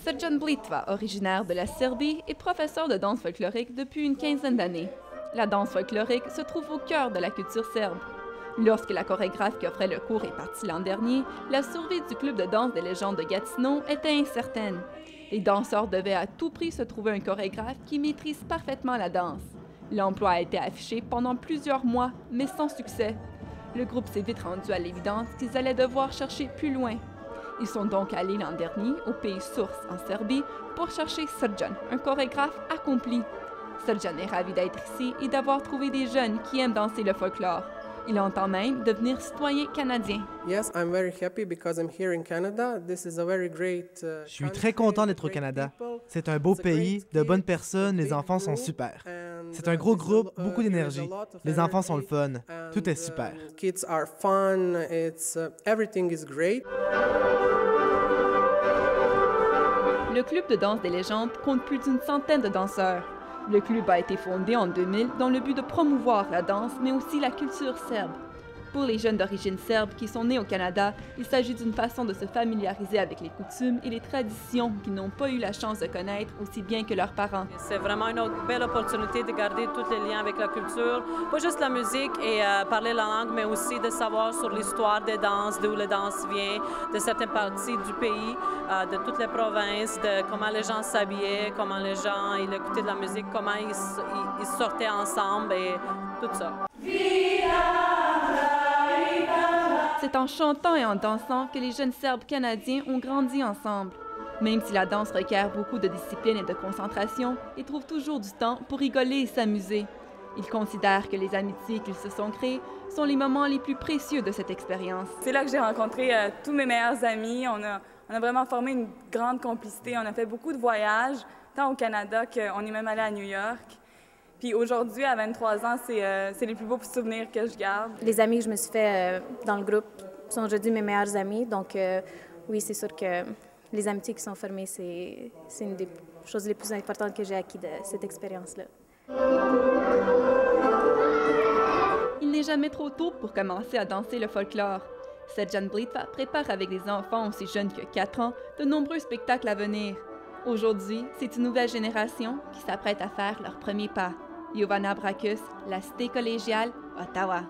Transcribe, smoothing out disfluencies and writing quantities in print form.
Srđan Blitva, originaire de la Serbie, est professeur de danse folklorique depuis une quinzaine d'années. La danse folklorique se trouve au cœur de la culture serbe. Lorsque la chorégraphe qui offrait le cours est partie l'an dernier, la survie du club de danse des légendes de Gatineau était incertaine. Les danseurs devaient à tout prix se trouver un chorégraphe qui maîtrise parfaitement la danse. L'emploi a été affiché pendant plusieurs mois, mais sans succès. Le groupe s'est vite rendu à l'évidence qu'ils allaient devoir chercher plus loin. Ils sont donc allés l'an dernier au pays source en Serbie pour chercher Srđan, un chorégraphe accompli. Srđan est ravi d'être ici et d'avoir trouvé des jeunes qui aiment danser le folklore. Il entend même devenir citoyen canadien. Je suis très content d'être au Canada. C'est un beau pays, de bonnes personnes, les enfants sont super. C'est un gros groupe, beaucoup d'énergie. Les enfants sont le fun. Tout est super. Le club de danse des légendes compte plus d'une centaine de danseurs. Le club a été fondé en 2000 dans le but de promouvoir la danse, mais aussi la culture serbe. Pour les jeunes d'origine serbe qui sont nés au Canada, il s'agit d'une façon de se familiariser avec les coutumes et les traditions qu'ils n'ont pas eu la chance de connaître aussi bien que leurs parents. C'est vraiment une belle opportunité de garder tous les liens avec la culture, pas juste la musique et parler la langue, mais aussi de savoir sur l'histoire des danses, d'où la danse vient, de certaines parties du pays, de toutes les provinces, de comment les gens s'habillaient, comment les gens écoutaient de la musique, comment ils sortaient ensemble et tout ça. C'est en chantant et en dansant que les jeunes Serbes canadiens ont grandi ensemble. Même si la danse requiert beaucoup de discipline et de concentration, ils trouvent toujours du temps pour rigoler et s'amuser. Ils considèrent que les amitiés qu'ils se sont créées sont les moments les plus précieux de cette expérience. C'est là que j'ai rencontré tous mes meilleurs amis. On a vraiment formé une grande complicité. On a fait beaucoup de voyages, tant au Canada qu'on est même allé à New York. Puis aujourd'hui, à 23 ans, c'est les plus beaux souvenirs que je garde. Les amis que je me suis fait dans le groupe sont aujourd'hui mes meilleurs amis. Donc oui, c'est sûr que les amitiés qui sont formées, c'est une des choses les plus importantes que j'ai acquises de cette expérience-là. Il n'est jamais trop tôt pour commencer à danser le folklore. Srđan Blitva prépare avec des enfants aussi jeunes que 4 ans de nombreux spectacles à venir. Aujourd'hui, c'est une nouvelle génération qui s'apprête à faire leurs premiers pas. Jovana Bracus, La Cité collégiale, Ottawa.